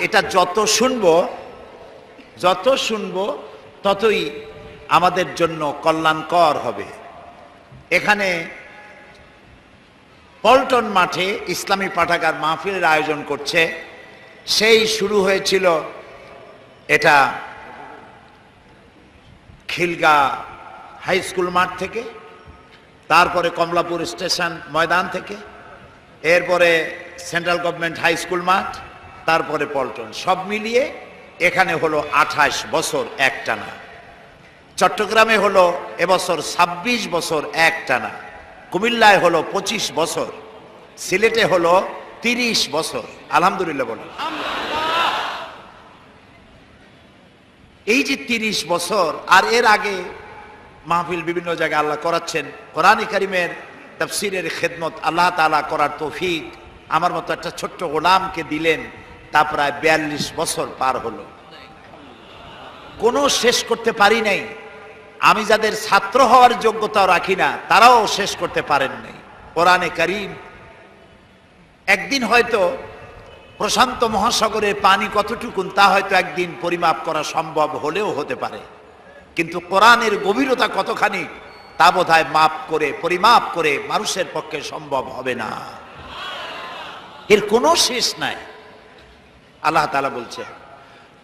এটা যত শুনবো ততই আমাদের জন্য কল্যাণকর হবে। এখানে পল্টন মাঠে ইসলামী পাঠাগার মাহফিলের আয়োজন করছে। সেই শুরু হয়েছিল এটা খিলগা হাই স্কুল মাঠ থেকে, তারপরে কমলাপুর স্টেশন ময়দান থেকে, এরপরে সেন্ট্রাল গভর্নমেন্ট হাই স্কুল মাঠ, তারপরে পল্টন, সব মিলিয়ে এখানে হলো 28 বছর একটানা। চট্টগ্রামে হলো এবছর 26 বছর একটানা, কুমিল্লায় হলো 25 বছর, সিলেটে হলো 30 বছর। আলহামদুলিল্লাহ বলুন। এই যে 30 বছর, আর এর আগে মাহফিল বিভিন্ন জায়গায় আল্লাহ করাচ্ছেন, কোরআনে কারিমের তাফসীরের খেদমত আল্লাহ তাআলা করার তৌফিক আমার মতো একটা ছোট্ট গোলামকে দিলেন, তা প্রায় 42 বছর পার হলো, কোনো শেষ করতে পারি নাই। আমি যাদের ছাত্র হওয়ার যোগ্যতাও রাখি না, তারাও শেষ করতে পারেন নাই কোরআনে কারিম। একদিন হয়তো প্রশান্ত মহাসাগরের পানি কতটুকুন তা হয়তো একদিন পরিমাপ করা সম্ভব হলেও হতে পারে, কিন্তু কোরআনের গভীরতা কতখানি তা বোধহয় পরিমাপ করে মানুষের পক্ষে সম্ভব হবে না। এর কোনো শেষ নাই। আল্লাহ তাআলা বলছে,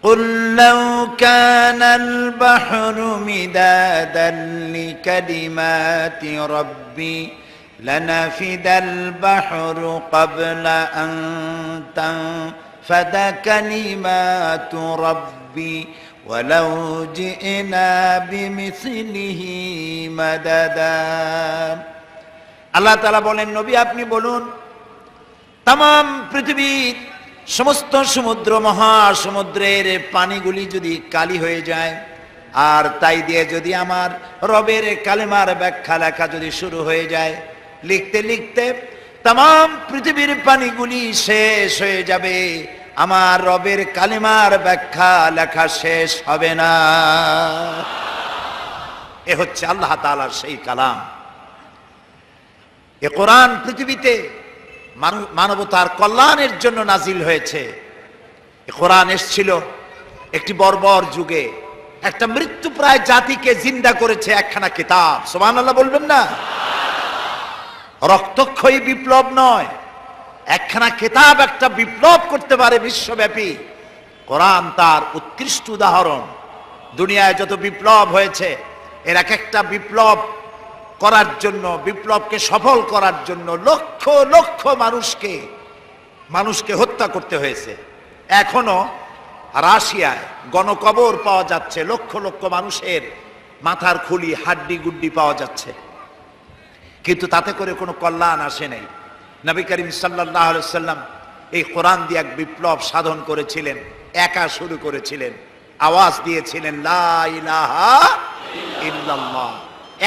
قُلْ لَوْ كَانَ الْبَحْرُ مِدَادًا لِكَلِمَاتِ رَبِّي لَنَفِدَ الْبَحْرُ قَبْلَ أَن تَنفَدَ كَلِمَاتُ رَبِّي وَلَوْ جِئْنَا بِمِثْلِهِ مَدَدًا। আল্লাহ তাআলা বলেন, নবী আপনি বলুন, তাম পৃথিবীর সমস্ত সমুদ্র মহাসমুদ্রের পানিগুলি যদি কালি হয়ে যায়, আর তাই দিয়ে যদি আমার রবের কালেমার ব্যাখ্যা লেখা যদি শুরু হয়ে যায়, লিখতে লিখতে তাম পৃথিবীর পানিগুলি শেষ হয়ে যাবে, আমার রবের কালেমার ব্যাখ্যা লেখা শেষ হবে না। এ হচ্ছে আল্লাহ তাআলার সেই কালাম। এ কোরআন পৃথিবীতে মানবতার কল্যাণের জন্য নাজিল হয়েছে। কোরআন এসেছিল একটি বর্বর যুগে, একটা মৃত্যুপ্রায় জাতিকে জিন্দা করেছে একখানা কিতাব। সুবহানাল্লাহ বলবেন না? রক্তক্ষয়ী বিপ্লব নয়, একখানা কিতাব একটা বিপ্লব করতে পারে বিশ্বব্যাপী। কোরআন তার উৎকৃষ্ট উদাহরণ। দুনিয়ায় যত বিপ্লব হয়েছে, এর এক একটা বিপ্লব করার জন্য, বিপ্লবকে সফল করার জন্য লক্ষ লক্ষ মানুষকে হত্যা করতে হয়েছে। এখনো রাশিয়ায় গণকবর পাওয়া যাচ্ছে, লক্ষ লক্ষ মানুষের মাথার খুলি হাড্ডি গুড্ডি পাওয়া যাচ্ছে, কিন্তু তাতে করে কোনো কল্যাণ আসে নাই। নবী করিম সাল্লাল্লাহু আলাইহি সাল্লাম এই কোরআন দিয়ে এক বিপ্লব সাধন করেছিলেন, একা শুরু করেছিলেন, আওয়াজ দিয়েছিলেন লা ইলাহা ইল্লাল্লাহ,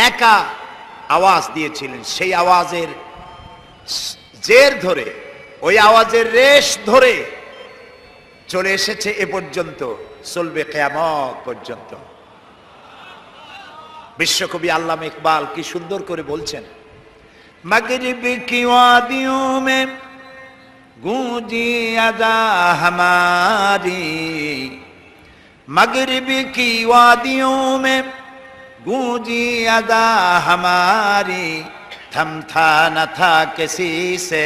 একা আওয়াজ দিয়েছিলেন। সেই আওয়াজের জের ধরে, ওই আওয়াজের রেশ ধরে চলে এসেছে এ পর্যন্ত, চলবে কিয়ামত পর্যন্ত। বিশ্বকবি আল্লামা ইকবাল কি সুন্দর করে বলছেন, मगरिब की वादियों में गूंजी अदा हमारी, मगरिब की वादियों में गूंजी अदा हमारी, थमथा न था किसी से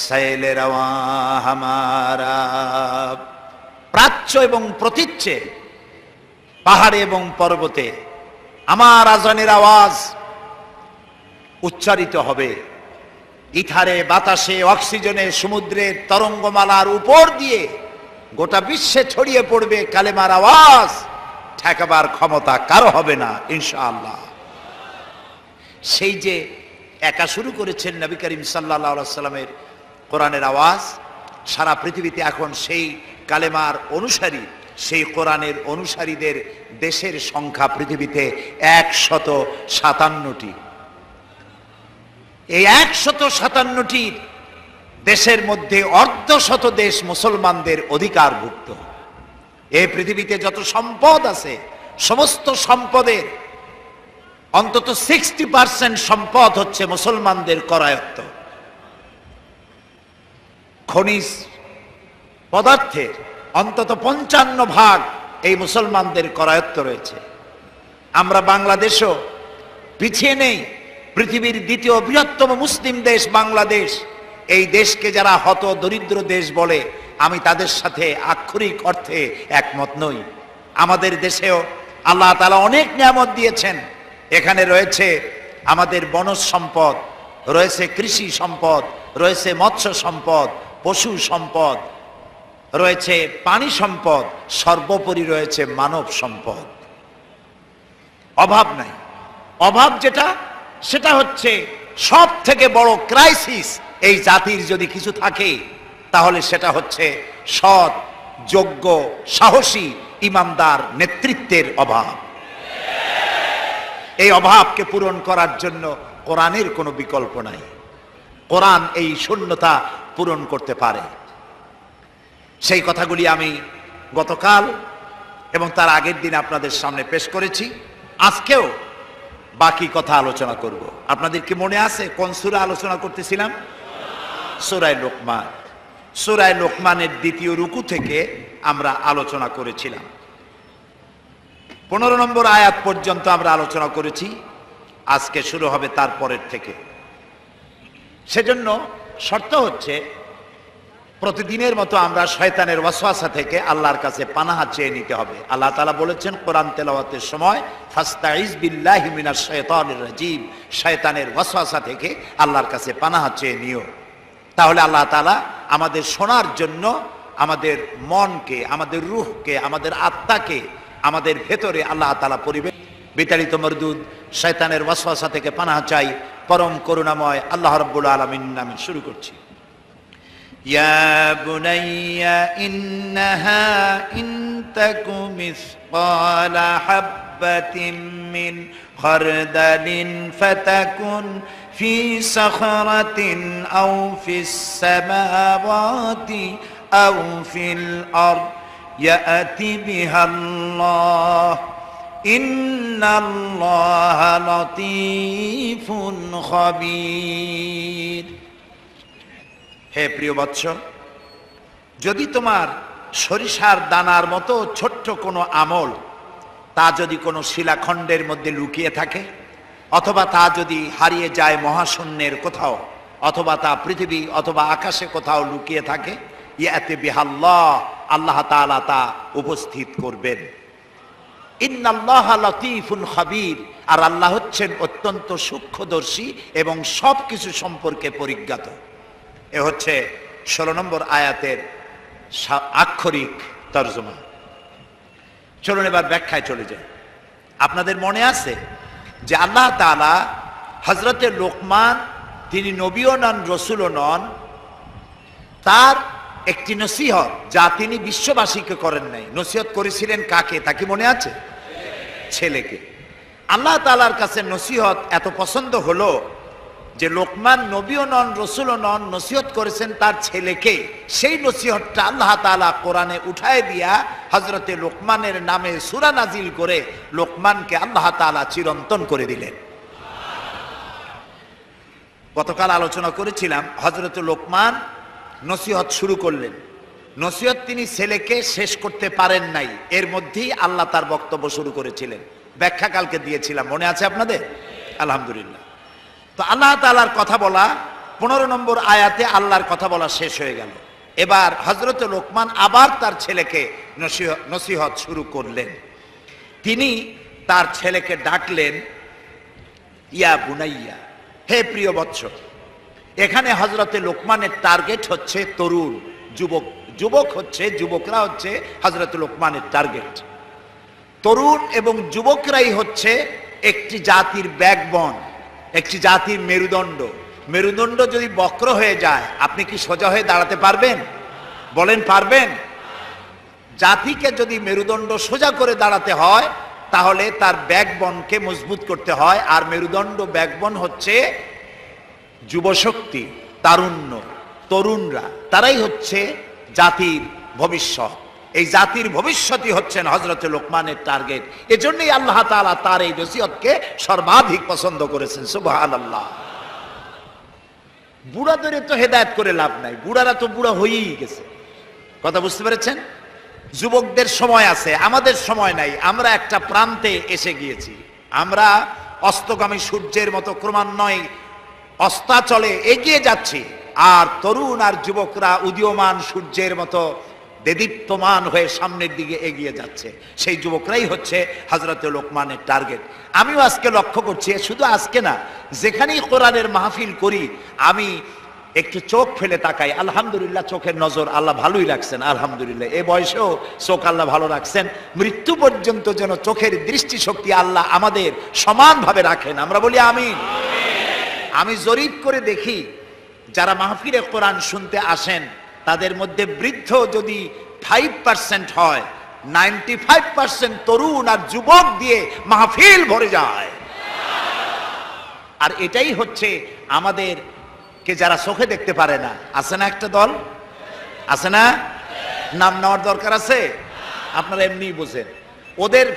सैल रवा हमारा। প্রাচ্য এবং প্রতীচ্যে, পাহাড়ে এবং পর্বতে আমার আজানের আওয়াজ উচ্চারিত হবে। ইথারে, বাতাসে, অক্সিজেনে, সমুদ্রের তরঙ্গমালার উপর দিয়ে গোটা বিশ্বে ছড়িয়ে পড়বে কালেমার আওয়াজ। ঠেকাবার ক্ষমতা কারো হবে না ইনশাআল্লাহ। সেই যে একা শুরু করেছেন নবী করিম সাল্লাল্লাহু আলাইহি সাল্লামের কোরআনের আওয়াজ, সারা পৃথিবীতে এখন সেই কালেমার অনুসারী, সেই কোরআনের অনুসারীদের দেশের সংখ্যা পৃথিবীতে 157টি। এই 157টির দেশের মধ্যে অর্ধশত দেশ মুসলমানদের অধিকারভুক্ত। এই পৃথিবীতে যত সম্পদ আছে, সমস্ত সম্পদের অন্তত 60% সম্পদ হচ্ছে মুসলমানদের করায়ত্ত। খনিজ পদার্থের অন্তত 55% এই মুসলমানদের করায়ত্ত রয়েছে। আমরা বাংলাদেশও পিছিয়ে নেই। পৃথিবীর দ্বিতীয় বৃহত্তম মুসলিম দেশ বাংলাদেশ। এই দেশকে যারা হত দরিদ্র দেশ বলে, আমি তাদের সাথে আক্ষরিক অর্থে একমত নই। আমাদের দেশেও আল্লাহ তাআলা অনেক নিয়ামত দিয়েছেন। এখানে রয়েছে আমাদের বনজ সম্পদ, রয়েছে কৃষি সম্পদ, রয়েছে মৎস্য সম্পদ, পশু সম্পদ, রয়েছে পানি সম্পদ, সর্বোপরি রয়েছে মানব সম্পদ। অভাব নাই। অভাব যেটা, সেটা হচ্ছে সব থেকে বড় ক্রাইসিস এই জাতির যদি কিছু থাকে, তাহলে সেটা হচ্ছে সৎ, যোগ্য, সাহসী, ইমানদার নেতৃত্বের অভাব। এই অভাবকে পূরণ করার জন্য কোরআনের কোনো বিকল্প নাই। কোরআন এই শূন্যতা পূরণ করতে পারে। সেই কথাগুলি আমি গতকাল এবং তার আগের দিন আপনাদের সামনে পেশ করেছি। আজকেও বাকি কথা আলোচনা করব। আপনাদের কি মনে আছে কোন সূরা আলোচনা করতেছিলাম? সূরা লোকমান। সূরা লোকমানের দ্বিতীয় রুকু থেকে আমরা আলোচনা করেছিলাম। 15 নম্বর আয়াত পর্যন্ত আমরা আলোচনা করেছি। আজকে শুরু হবে তারপরের থেকে। সেজন্য শর্ত হচ্ছে প্রতিদিনের মতো আমরা শয়তানের ওয়াসওয়াসা থেকে আল্লাহর কাছে পানাহ চেয়ে নিতে হবে। আল্লাহ তাআলা বলেছেন কোরআন তেলাওয়াতের সময়, ফাস্তাইজ বিল্লাহি মিনাশ শাইতানির রাজিম, শয়তানের ওয়াসওয়াসা থেকে আল্লাহর কাছে পানাহ চেয়ে নিও। তাহলে আল্লাহ তাআলা আমাদের শোনার জন্য আমাদের মনকে, আমাদের রূহকে, আমাদের আত্মাকে, আমাদের ভেতরে আল্লাহ তাআলা পরিবেশ বিতাড়িত মরদুদ শয়তানের ওয়াসওয়াসা থেকে পানাহ চাই। পরম করুণাময় আল্লাহ রাব্বুল আলামিন নামে শুরু করছি। ইয়া বুনাইয়া ইন্নাহা ইন তাকু মিসকালা হাববাতিন মিন খারদালিন ফাতাকুন ফি সাখরাতিন আও ফিস সামাওয়াতি আও ফিল আরদ ইয়াতি বিহাল্লাহ ইন্নাল্লাহা লাতীফুন খাবীর। হে প্রিয় বৎস, যদি তোমার সরিষার দানার মতো ছোট্ট কোনো আমল, তা যদি কোনো শিলাখণ্ডের মধ্যে লুকিয়ে থাকে, অথবা তা যদি হারিয়ে যায় মহাশূন্যের কোথাও, অথবা তা পৃথিবী অথবা আকাশে কোথাও লুকিয়ে থাকে, ইয়াতি বিহাল্লাহ, আল্লাহ তাআলা তা উপস্থিত করবেন। ইন্নাল্লাহা লাতীফুন খাবীর, আর আল্লাহ হচ্ছেন অত্যন্ত সূক্ষ্মদর্শী এবং সব কিছু সম্পর্কে পরিজ্ঞাত। এ হচ্ছে 16 নম্বর আয়াতের আক্ষরিক তর্জমা। চলুন এবার ব্যাখ্যায় চলে যাই। আপনাদের মনে আছে যে আল্লাহ তাআলা হযরতে লোকমান, তিনি নবীও নন, রসুলও নন, তার একটি নসিহত যা তিনি বিশ্ববাসীকে করেন নাই, নসিহত করেছিলেন কাকে? তা কি মনে আছে? ছেলেকে। আল্লাহ তাআলার কাছে নসিহত এত পছন্দ হলো যে লোকমান নবীও নন, রসুলও নন, নসিহত করেছেন তার ছেলেকে। সেই নসিহতটা আল্লাহ তাআলা কোরআনে উঠায় দিয়া হযরতে লোকমানের নামে সূরা নাজিল করে লোকমানকে আল্লাহ তাআলা চিরন্তন করে দিলেন। গতকাল আলোচনা করেছিলাম হযরতে লোকমান নসিহত শুরু করলেন। নসিহত তিনি ছেলেকে শেষ করতে পারেন নাই, এর মধ্যেই আল্লাহ তার বক্তব্য শুরু করেছিলেন। ব্যাখ্যা কালকে দিয়েছিলাম, মনে আছে আপনাদের? আলহামদুলিল্লাহ। তো আল্লাহ তাআলার কথা বলা 15 নম্বর আয়াতে আল্লাহর কথা বলা শেষ হয়ে গেল। এবার হযরত লোকমান আবার তার ছেলেকে নসিহত শুরু করলেন। তিনি তার ছেলেকে ডাকলেন ইয়া বুনাইয়া, হে প্রিয় বৎস। এখানে হযরতে লোকমানের টার্গেট হচ্ছে তরুণ, যুবক। যুবকরা হচ্ছে হযরত লোকমানের টার্গেট। তরুণ এবং যুবকরাই হচ্ছে একটি জাতির ব্যাকবোন, একটি জাতির মেরুদণ্ড। মেরুদণ্ড যদি বক্র হয়ে যায়, আপনি কি সোজা হয়ে দাঁড়াতে পারবেন? বলেন, পারবেন? জাতিকে যদি মেরুদণ্ড সোজা করে দাঁড়াতে হয়, তাহলে তার ব্যাকবোনকে মজবুত করতে হয়। আর মেরুদণ্ড ব্যাকবোন হচ্ছে যুবশক্তি, তারুণ্য, তরুণরা। তারাই হচ্ছে জাতির ভবিষ্যৎ। এই জাতির ভবিষ্যৎই হচ্ছেন হযরতে লোকমানের টার্গেট। এজন্যই আল্লাহ তাআলা তার এই নসিহতকে সর্বাধিক পছন্দ করেছেন। সুবহানাল্লাহ। বুড়াদের তো হেদায়েত করে লাভ নাই, বুড়ারা তো বুড়া হয়েই গেছে। কথা বুঝতে পেরেছেন? যুবকদের সময় আছে, আমাদের সময় নাই। আমরা একটা প্রান্তে এসে গিয়েছি। আমরা অস্তগামী সূর্যের মতো ক্রমান্বয়ে অস্তাচলে এগিয়ে যাচ্ছি, আর তরুণ আর যুবকরা উদীয়মান সূর্যের মতো দেদীপ্যমান হয়ে সামনের দিকে এগিয়ে যাচ্ছে। সেই যুবকরাই হচ্ছে হযরত লোকমানের টার্গেট। আমিও আজকে লক্ষ্য করছি, শুধু আজকে না, যেখানেই কোরআনের মাহফিল করি আমি একটু চোখ ফেলে তাকাই। আলহামদুলিল্লাহ, চোখের নজর আল্লাহ ভালোই রাখছেন। আলহামদুলিল্লাহ, এ বয়সেও চোখ আল্লাহ ভালো রাখছেন। মৃত্যু পর্যন্ত যেন চোখের দৃষ্টিশক্তি আল্লাহ আমাদের সমানভাবে রাখেন, আমরা বলি আমিন। আমি জরিপ করে দেখি, যারা মাহফিলে কোরআন শুনতে আসেন তাদের মধ্যে বৃদ্ধ যদি 5% হয়, 95% তরুণ আর যুবক দিয়ে মাহফিল ভরে যায়। আর এটাই হচ্ছে আমাদের কে যারা চোখে দেখতে পারে না, আছে না একটা দল, আছে না? নাম নেওয়ার দরকার আছে? আপনারা এমনি বোঝেন। ওদের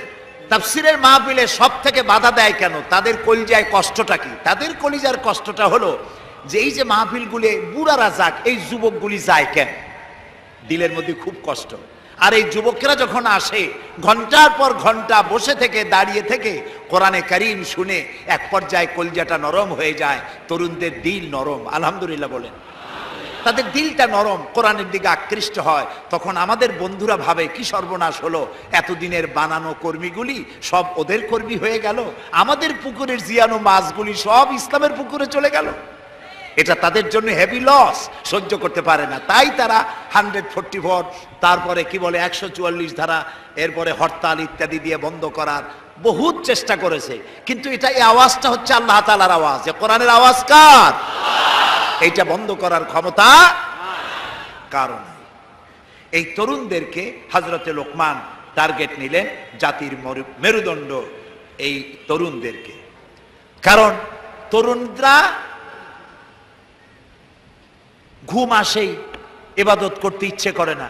তাফসীরের মাহফিলে সব থেকে বাধা দেয় কেন? তাদের কলিজায় কষ্টটা কি? তাদের কলিজার কষ্টটা হলো যে এই যে মাহফিলগুলি বুড়ারা যাক, এই যুবকগুলি যায় কেন? দিলের মধ্যে খুব কষ্ট। আর এই যুবকেরা যখন আসে, ঘন্টার পর ঘন্টা বসে থেকে দাঁড়িয়ে থেকে কোরআনে কারীম শুনে এক পর্যায়ে কলিজাটা নরম হয়ে যায়। তরুণদের দিল নরম, আলহামদুলিল্লাহ বলেন। তাদের দিলটা নরম, কোরআনের দিকে আকৃষ্ট হয়। তখন আমাদের বন্ধুরা ভাবে কি সর্বনাশ হলো, এতদিনের বানানো কর্মীগুলি সব ওদের কর্মী হয়ে গেল, আমাদের পুকুরের জিয়ানো মাছগুলি সব ইসলামের পুকুরে চলে গেল। এটা তাদের জন্য হেভি লস, সহ্য করতে পারে না। তাই তারা 144, তারপরে কি বলে 144 ধারা, এরপরে হরতাল ইত্যাদি দিয়ে বন্ধ করার বহুত চেষ্টা করেছে। কিন্তু এটা, এই আওয়াজটা হচ্ছে আল্লাহ তাআলার আওয়াজ, যে কোরআনের আওয়াজ কার? এইটা বন্ধ করার ক্ষমতা কারণ এই তরুণদেরকে হযরতে লোকমান টার্গেট নিলেন, জাতির মেরুদণ্ড এই তরুণদেরকে। কারণ তরুণরা ঘুম আসেই ইবাদত করতে ইচ্ছে করে না,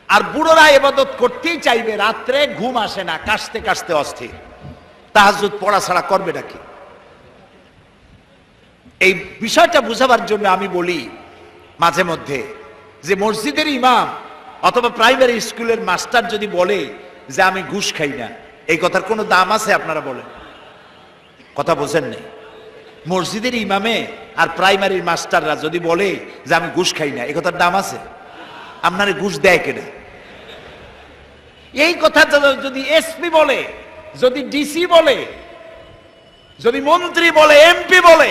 আর বুড়োরা ইবাদত করতেই চাইবে, রাত্রে ঘুম আসে না, কাশতে কাশতে অস্থির। তাহাজ্জুদ পড়া ছাড়া করবে নাকি? এই বিষয়টা বুঝাবার জন্য আমি বলি মাঝে মধ্যে যে মসজিদের ইমাম অথবা প্রাইমারি স্কুলের মাস্টার যদি বলে যে আমি ঘুষ খাই না, এই কথার কোনো দাম আছে? আপনারা বলেন, কথা বোঝেন নেই। মসজিদের ইমামে আর প্রাইমারির মাস্টাররা যদি বলে যে আমি ঘুষ খাই না, এই কথার দাম আছে? আপনারে ঘুষ দেয় কেনা? এই কথা যদি এসপি বলে, যদি ডিসি বলে, যদি মন্ত্রী বলে, এমপি বলে,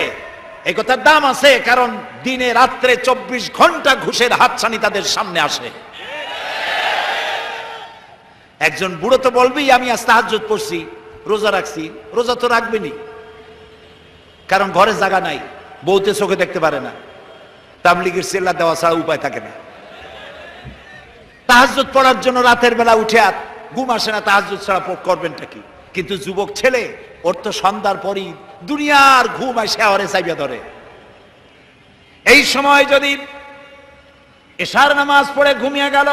এই কথার দাম আছে। কারণ দিনে রাত্রে 24 ঘন্টা ঘুষের হাতছানি তাদের সামনে আসে। একজন বুড়ো তো বলবেই আমি আজ তাহাজ্জুদ পড়ছি, রোজা রাখছি। রোজা তো রাখবেনি, কারণ ঘরে জায়গা নাই, বউতে চোখে দেখতে পারে না, তাবলীগের সেল্লা দেওয়া ছাড়া উপায় থাকে না। তাহাজ্জুদ পড়ার জন্য রাতের বেলা উঠে আর ঘুম আসে না, তাহাজ্জুদ ছাড়া করবেনটা কি? কিন্তু যুবক ছেলে, ওর তো সন্ধ্যার পরই দুনিয়ার ঘুম আসে আওয়ারে চাইবিয়া ধরে। এই সময় যদি এশার নামাজ পড়ে ঘুমিয়ে গেল,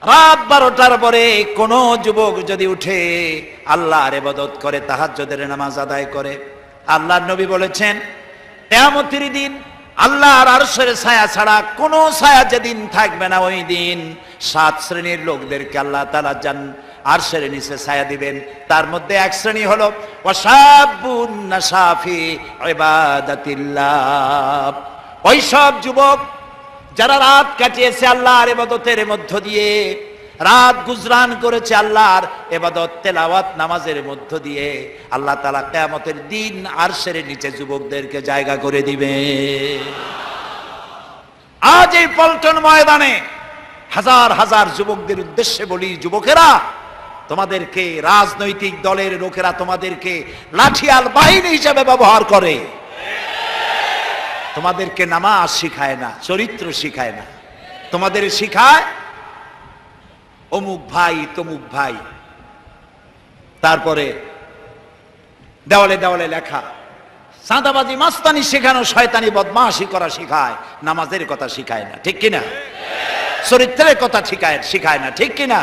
রাত 12টার পরে কোন যুবক যদি উঠে আল্লাহর ইবাদত করে, তাহাজ্জুদের নামাজ আদায় করে, আল্লাহর নবী বলেছেন কিয়ামতের দিন আল্লাহর আরশের ছায়া ছাড়া কোনো ছায়া যেদিন থাকবে না, ওই দিন 7 শ্রেণীর লোকদেরকে আল্লাহ তাআলা আরশের নিচে ছায়া দিবেন। তার মধ্যে এক শ্রেণী হলো ওয়াশাবুন নাশাফি ইবাদাতিল্লাহ, ওই সব যুবক যারা রাত কাটিয়েছে আল্লাহর ইবাদতের মধ্য দিয়ে, রাত গুজরান করেছে আল্লাহর ইবাদত তেলাওয়াত নামাজের মধ্য দিয়ে। আল্লাহ তাআলা কিয়ামতের দিন আরশের নিচে যুবকদেরকে জায়গা করে দিবে। আজ এই পল্টন ময়দানে হাজার হাজার যুবকদের উদ্দেশ্যে বলি, যুবকেরা, তোমাদেরকে রাজনৈতিক দলের লোকেরা তোমাদেরকে লাঠিয়াল বাহিনী হিসেবে ব্যবহার করে। তোমাদেরকে নামাজ শিখায় না, চরিত্র শিখায় না, তোমাদের শিখায় অমুক ভাই তমুক ভাই, তারপরে দেওয়ালে দেওয়ালে লেখা, চাঁদাবাজি মাস্তানি শেখানো, শয়তানি বদমাশি করা শিখায়, নামাজের কথা শিখায় না, ঠিক কিনা? চরিত্রের কথা শিখায় না, ঠিক কিনা?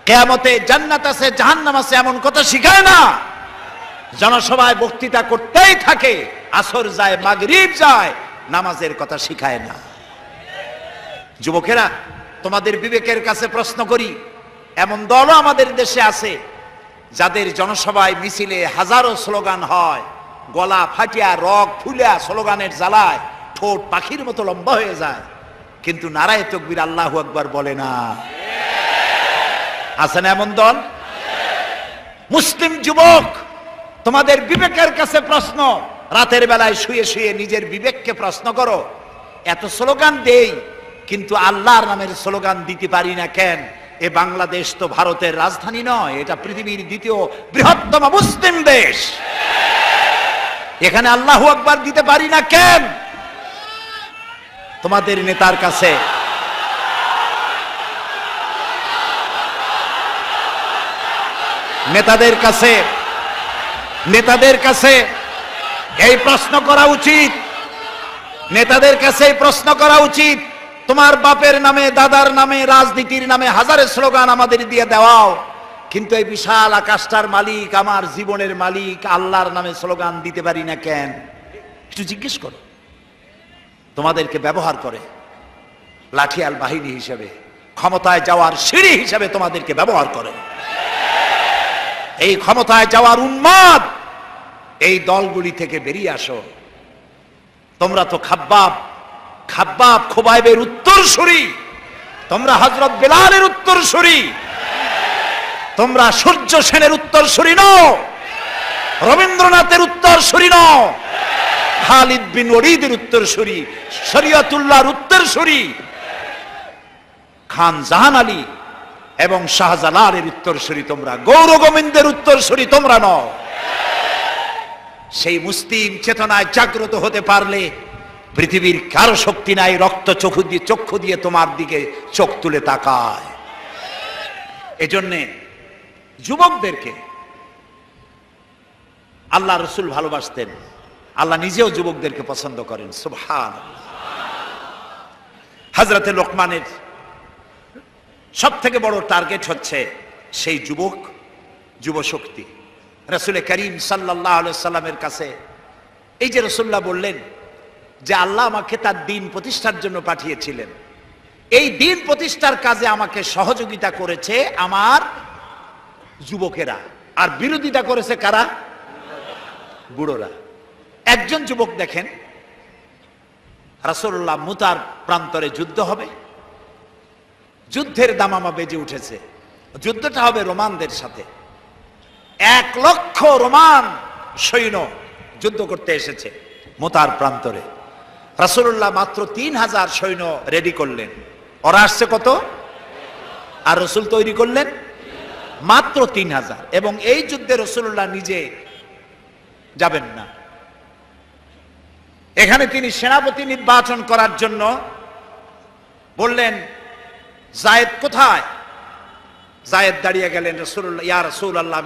কিয়ামতে জান্নাত আছে জাহান্নাম আছে এমন কথা শিখায় না। জনসভায় বক্তৃতা করতেই থাকে, আসর যায় মাগরিব যায়, নামাজের কথা শিখায় না। যুবকেরা, তোমাদের বিবেকের কাছে প্রশ্ন করি, এমন দলও আমাদের দেশে আছে যাদের জনসভায় মিছিলে হাজারো স্লোগান হয়, গলা ফাটিয়া রগ ফুলিয়া স্লোগানের জ্বালায় ঠোঁট পাখির মতো লম্বা হয়ে যায়, কিন্তু নারায়ে তাকবীর আল্লাহু আকবার বলে না। আছে না এমন দল? মুসলিম যুবক, তোমাদের বিবেকের কাছে প্রশ্ন, রাতের বেলায় শুয়ে শুয়ে নিজের বিবেককে প্রশ্ন করো, এত স্লোগান দেই কিন্তু আল্লাহর নামের স্লোগান দিতে পারি না কেন? এ বাংলাদেশ তো ভারতের রাজধানী নয়, এটা পৃথিবীর দ্বিতীয় বৃহত্তম মুসলিম দেশ। এখানে আল্লাহু আকবার দিতে পারি না কেন? তোমাদের নেতার কাছে নেতাদের কাছে এই প্রশ্ন করা উচিত। নেতাদের কাছে এই প্রশ্ন করা উচিত, তোমার বাপের নামে দাদার নামে রাজনীতির নামে হাজারে স্লোগান আমাদের দিয়ে দেওয়াও, কিন্তু এই বিশাল আকাশটার মালিক, আমার জীবনের মালিক আল্লাহর নামে স্লোগান দিতে পারি না কেন? একটু জিজ্ঞেস করো। তোমাদেরকে ব্যবহার করে লাঠিয়াল বাহিনী হিসেবে, ক্ষমতায় যাওয়ার সিঁড়ি হিসেবে তোমাদেরকে ব্যবহার করে। এই ক্ষমতায় যাওয়ার উন্মাদ এই দলগুলি থেকে বেরিয়ে আসো। তোমরা তো খাব্বাব খুবাইবের উত্তরসূরি, তোমরা হযরত বেলালের উত্তরসূরি, তোমরা সূর্য সেনের উত্তরসূরি নও, রবীন্দ্রনাথের উত্তরসূরি নও, খালিদ বিন ওয়ালিদের উত্তরসূরি, শরীয়তুল্লাহর উত্তরসূরি, খান জাহান আলী এবং শাহজালালের উত্তরসূরি তোমরা, গৌর গোবিন্দের উত্তরসূরি তোমরা নও। সেই মুসলিম চেতনায় জাগ্রত হতে পারলে পৃথিবীর কারো শক্তি নাই রক্ত চক্ষু দিয়ে তোমার দিকে চোখ তুলে তাকায়। এজন্যে যুবকদেরকে আল্লাহ রসুল ভালোবাসতেন, আল্লাহ নিজেও যুবকদেরকে পছন্দ করেন। সুবহানাল্লাহ। হযরতে লোকমানের সব থেকে বড় টার্গেট হচ্ছে সেই যুবশক্তি। রাসূল করিম সাল্লাল্লাহু আলাইহি সাল্লামের কাছে এই যে রাসূলুল্লাহ বললেন যে আল্লাহ আমাকে তার দ্বীন প্রতিষ্ঠার জন্য পাঠিয়েছিলেন, এই দ্বীন প্রতিষ্ঠার কাজে আমাকে সহযোগিতা করেছে আমার যুবকেরা, আর বিরোধিতা করেছে কারা? বুড়োরা। একজন যুবক দেখেন, রাসূলুল্লাহ মুতার প্রান্তরে যুদ্ধ হবে, যুদ্ধের দামামা বেজে উঠেছে, যুদ্ধটা হবে রোমানদের সাথে। 1 লক্ষ রোমান সৈন্য যুদ্ধ করতে এসেছে মুতার প্রান্তরে। রাসূলুল্লাহ মাত্র 3000 সৈন্য রেডি করলেন। ওরা আসছে কত? আর রাসূল তৈরি করলেন মাত্র 3000। এবং এই যুদ্ধে রাসূলুল্লাহ নিজে যাবেন না। এখানে তিনি সেনাপতি নির্বাচন করার জন্য বললেন, যায়েদ কোথায়? যায়েদ দাঁড়িয়ে গেলেন, রাসূলুল্লাহ, ইয়া রাসূলুল্লাহ।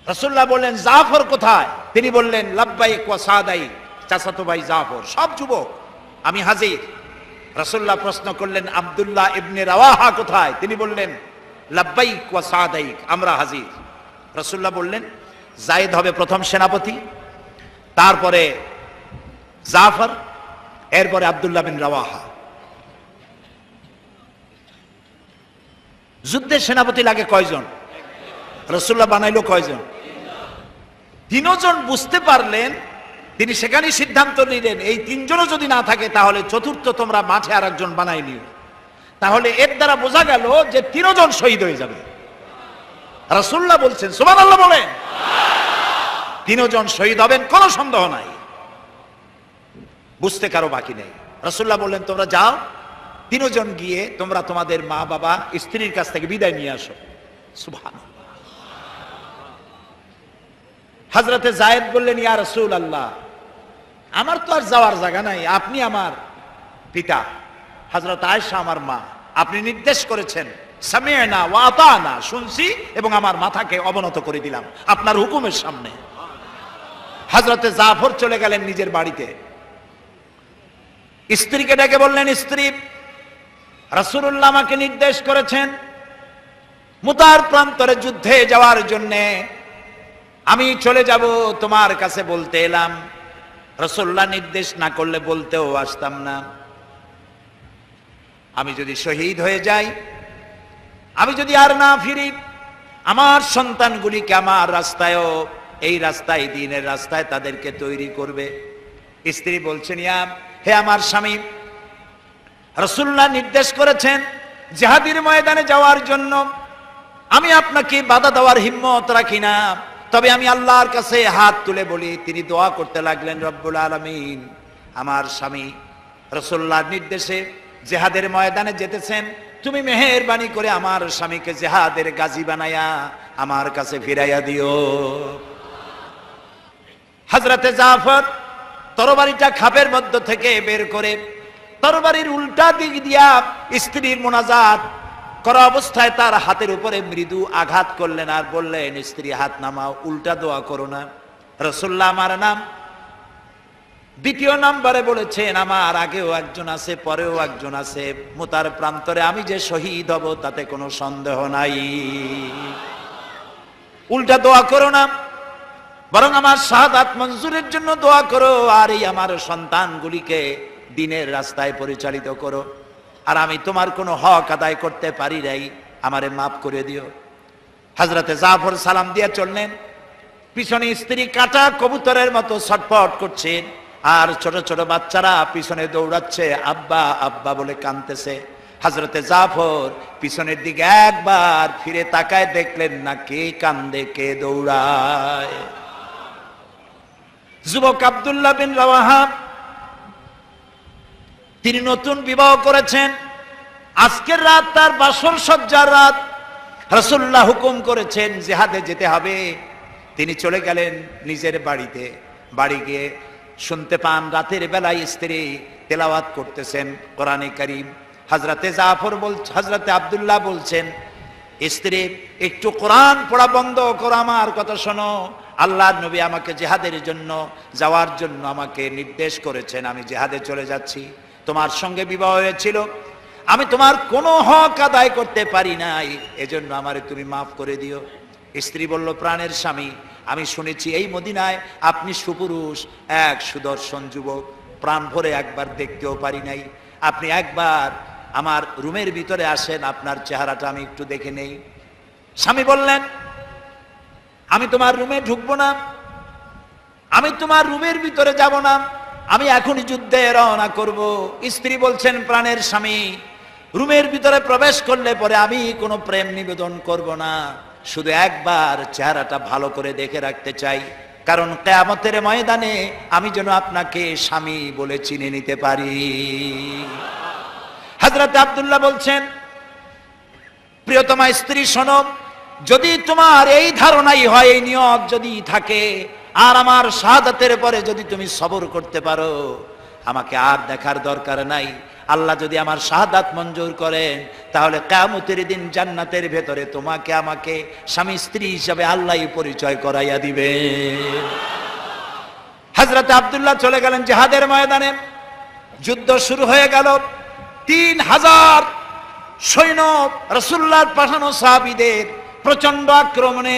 রাসূলুল্লাহ বললেন, জাফর কোথায়? তিনি বললেন, লাব্বাইক ওয়া সাদাইক, চাচাতো ভাই জাফর। সব যুবক, আমি হাজির। রাসূলুল্লাহ প্রশ্ন করলেন, আব্দুল্লাহ ইবনে রাওয়াহা কোথায়? তিনি বললেন, লাব্বাইক ওয়া সাদাইক, আমরা হাজির। রাসূলুল্লাহ বললেন, যায়েদ হবে প্রথম সেনাপতি, তারপরে জাফর, এরপরে আব্দুল্লাহ বিন রাওয়াহা। যুদ্ধের সেনাপতি লাগে কয়জন? রাসূলুল্লাহ বানাইলো কয়জন? 3 জন। বুঝতে পারলেন, তিনি সেখানেই সিদ্ধান্ত নিলেন এই 3 জনও যদি না থাকে তাহলে চতুর্থ তোমরা মাঠে আর একজন বানাই নিও। তাহলে এর দ্বারা বোঝা গেল যে 3 জন শহীদ হয়ে যাবে। রাসূলুল্লাহ বলছেন, সুবহানাল্লাহ বলেন। 3 জন শহীদ হবেন, কোনো সন্দেহ নাই, বুঝতে কারো বাকি নেই। রাসূলুল্লাহ বললেন, তোমরা যাও, 3 জন গিয়ে তোমরা তোমাদের মা বাবা স্ত্রীর কাছ থেকে বিদায় নিয়ে আসো। সুবহানাল্লাহ। হযরতে যায়েদ বললেন, ইয়া রাসূলুল্লাহ, আমার তো আর যাওয়ার জায়গা নাই, আপনি আমার পিতা, হযরত আয়েশা আমার মা, আপনি নির্দেশ করেছেন, সামি'না ওয়া আতা'না, শুনছি এবং আমার মাথাকে অবনত করে দিলাম আপনার হুকুমের সামনে। হযরতে জাফর চলে গেলেন নিজের বাড়িতে, স্ত্রীকে ডেকে বললেন, স্ত্রী, রাসূলুল্লাহ আমাকে নির্দেশ করেছেন মুতার প্রান্তরে যুদ্ধে যাওয়ার জন্য, আমি চলে যাব, তোমার কাছে বলতে এলাম। রাসূলুল্লাহ নির্দেশ না করলে বলতেও আসতাম না। আমি যদি শহীদ হয়ে যাই, আমি যদি আর না ফিরি, আমার সন্তানগুলিকে আমার রাস্তায়ও, এই রাস্তায়, দ্বীনের রাস্তায় তাদেরকে তৈরি করবে। স্ত্রী বলছেন, হে আমার স্বামী, রাসূলুল্লাহ নির্দেশ করেছেন জিহাদের ময়দানে যাওয়ার জন্য, আমি আপনাকে বাধা দেওয়ার হিম্মত রাখি না, তবে আমি আল্লাহর কাছে হাত তুলে বলি। তিনি দোয়া করতে লাগলেন, রব্বুল আলামিন, আমার স্বামী রাসূলুল্লাহর নির্দেশে জিহাদের ময়দানে যেতেছেন, তুমি মেহেরবানি করে আমার স্বামীকে জিহাদের গাজী বানায়া আমার কাছে ফিরাইয়া দিও। হযরতে জাফর তরবারিটা খাপের মধ্য থেকে বের করে তরবারির উল্টা দিক দিয়া স্ত্রীর মোনাজাত করা অবস্থায় তার হাতের উপরে মৃদু আঘাত করলেন আর বললেন, স্ত্রী হাত নামাও, উল্টা দোয়া করো না। রাসূলুল্লাহ আমার নাম দ্বিতীয় নাম্বারে বলেছেন, আমার আগেও একজন আছে, পরেও একজন আছে, মুতার প্রান্তরে আমি যে শহীদ হব তাতে কোনো সন্দেহ নাই। উল্টা দোয়া করো না, বরং আমার শাহাদাত মঞ্জুরের জন্য দোয়া করো, আর এই আমার সন্তানগুলিকে দ্বীনের রাস্তায় পরিচালিত করো। আর আমি তোমার কোনো হক আদায় করতে পারি নাই, আমারে মাফ করে দিও। হযরতে জাফর সালাম দিয়ে চললেন, পিছনে স্ত্রী কাটা কবুতরের মতো ছটফট করছে, আর ছোট ছোট বাচ্চারা পিছনে দৌড়াচ্ছে, আব্বা আব্বা বলে কাঁদতেছে। হযরতে জাফর পিছনের দিকে একবার ফিরে তাকায়, দেখলেন না কে কান্দে কে দৌড়ায়। যুবক আব্দুল্লাহ বিন রাওয়াহা, তিনি নতুন বিবাহ করেছেন, আজকের রাত তার বাসর সজ্জার রাত। রাসূলুল্লাহ হুকুম করেছেন জিহাদে যেতে হবে। তিনি চলে গেলেন নিজের বাড়িতে। বাড়ি গিয়ে শুনতে পান রাতের বেলায় স্ত্রী তেলাওয়াত করতেছেন কোরআনে কারীম। হযরতে আব্দুল্লাহ বলছেন, স্ত্রী একটু কোরআন পড়া বন্ধ করো, আমার কথা শোনো। আল্লাহর নবী আমাকে জিহাদের জন্য যাওয়ার জন্য আমাকে নির্দেশ করেছেন, আমি জিহাদে চলে যাচ্ছি। তোমার সঙ্গে বিবাহ হয়েছিল, আমি তোমার কোনো হক আদায় করতে পারি নাই, এজন্য আমারে তুমি মাফ করে দিও। স্ত্রী বলল, প্রাণের স্বামী, আমি শুনেছি এই মদিনায় আপনি সুপুরুষ, এক সুদর্শন যুবক, প্রাণ ভরে একবার দেখতেও পারি নাই, আপনি একবার আমার রুমের ভিতরে আসেন, আপনার চেহারাটা আমি একটু দেখে নেই। স্বামী বললেন, আমি তোমার রুমে ঢুকবো না, আমি তোমার রুমের ভিতরে যাব না, আমি এখনই যুদ্ধে রওনা করব। স্ত্রী বলছেন, প্রাণের স্বামী, রুমের ভিতরে প্রবেশ করলে পরে আমি কোনো প্রেম নিবেদন করব না, শুধু একবার চেহারাটা ভালো করে দেখে রাখতে চাই, কারণ কিয়ামতের ময়দানে আমি যেন আপনাকে স্বামী বলে চিনে নিতে পারি। হযরত আব্দুল্লাহ বলছেন, প্রিয়তমা স্ত্রী শোনো, যদি তোমার এই ধারণাই হয়, এই নিয়ত যদি থাকে, আর আমার শাহাদাতের পরে যদি তুমি সবর করতে পারো, আমাকে আর দেখার দরকার নাই। আল্লাহ যদি আমার শাহাদাত মঞ্জুর করেন, তাহলে কিয়ামতের দিন জান্নাতের ভেতরে তোমাকে আমাকে স্বামী স্ত্রী হিসাবে আল্লাহই পরিচয় করাইয়া দিবে। হযরত আব্দুল্লাহ চলে গেলেন জিহাদের ময়দানে। যুদ্ধ শুরু হয়ে গেল। 3000 সৈন্য রাসূলুল্লাহর পাঠানো সাহাবীদের প্রচন্ড আক্রমণে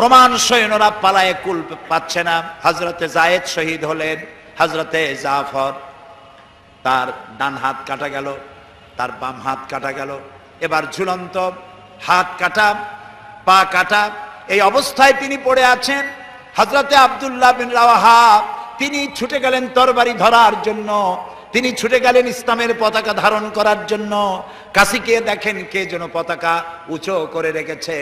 রোমান সৈন্যরা পালায়ে কুল পাচ্ছে না। হযরতে যায়েদ শহীদ হলেন, হযরতে জাফর তার ডান হাত কাটা গেল, তার বাম হাত কাটা গেল, এবার ঝুলন্ত, হাত কাটা, পা কাটা, এই অবস্থায় তিনি পড়ে আছেন। হযরতে আব্দুল্লাহ বিন রাওয়াহা তিনি ছুটে গেলেন তরবারি ধরার জন্য, তিনি ছুটে গেলেন ইসলামের পতাকা ধারণ করার জন্য। কাছে গিয়ে দেখেন কে যেন পতাকা উঁচু করে রেখেছে।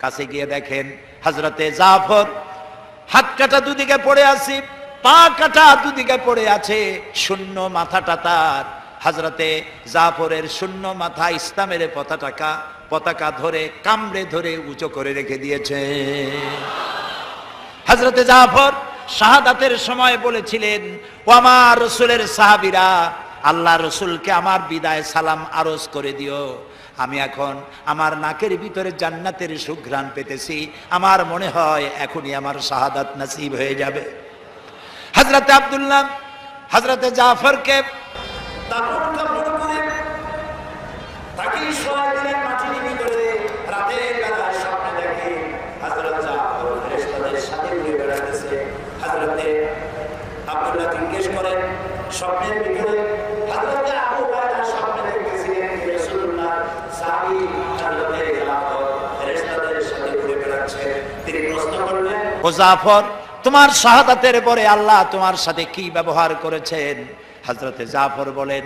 কাছে গিয়ে দেখেন হযরতে জাফর হাত কাটা দুদিকে পড়ে আছে, পা কাটা দুদিকে পড়ে আছে, শূন্য মাথাটা তার। হযরতে জাফরের শূন্য মাথা ইসলামের পতাকা ধরে কামড়ে ধরে উঁচু করে রেখে দিয়েছে। হযরতে জাফর শাহাদাতের সময় বলেছিলেন, ও আমার রাসূলের সাহাবীরা, আল্লাহ রাসূলকে আমার বিদায় সালাম আরজ করে দিও। আমি এখন আমার নাকের ভিতরে জান্নাতের সুঘ্রাণ পেতেছি, আমার মনে হয় এখনই আমার শাহাদাত নসিব হয়ে যাবে। হযরতে আব্দুল্লাহ হযরতে জাফরকে মাটির ভিতরে রাতের বেলায় স্বপ্নে দেখে হযরত জাফর ফেরেশতাদের সাথে ঘুরে বেড়াতেছে। হযরতে আব্দুল্লাহ জিজ্ঞেস করেন, স্বপ্নের ভিতরে হযরতে আবু বকর স্বপ্নে দেখতেছিলেন ও জাফর, তোমার শাহাদাতের পরে আল্লাহ তোমার সাথে কি ব্যবহার করেছেন? হযরতে জাফর বলেন,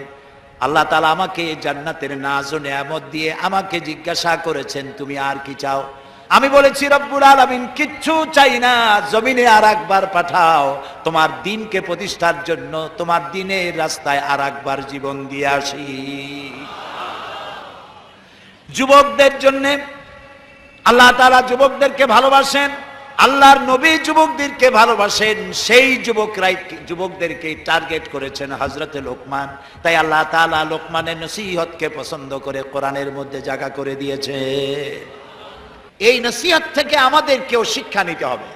আল্লাহ তাআলা আমাকে জান্নাতের নাজ ও নেয়ামত দিয়ে আমাকে জিজ্ঞাসা করেছেন তুমি আর কি চাও? আমি বলেছি রব্বুল আলামিন কিচ্ছু চাই না, জমিনে আর একবার পাঠাও তোমার দ্বীনকে প্রতিষ্ঠার জন্য, তোমার দ্বীনের রাস্তায় আর একবার জীবন দিয়ে আসি। যুবকদের জন্য আল্লাহ তাআলা যুবকদেরকে ভালোবাসেন, আল্লাহর নবী যুবকদেরকে ভালোবাসেন, সেই যুবকদেরকে টার্গেট করেছেন হযরতে লোকমান। তাই আল্লাহ তাআলা লোকমানের নসিহতকে পছন্দ করে কোরআনের মধ্যে জায়গা করে দিয়েছে। এই নসিহত থেকে আমাদেরকেও শিক্ষা নিতে হবে।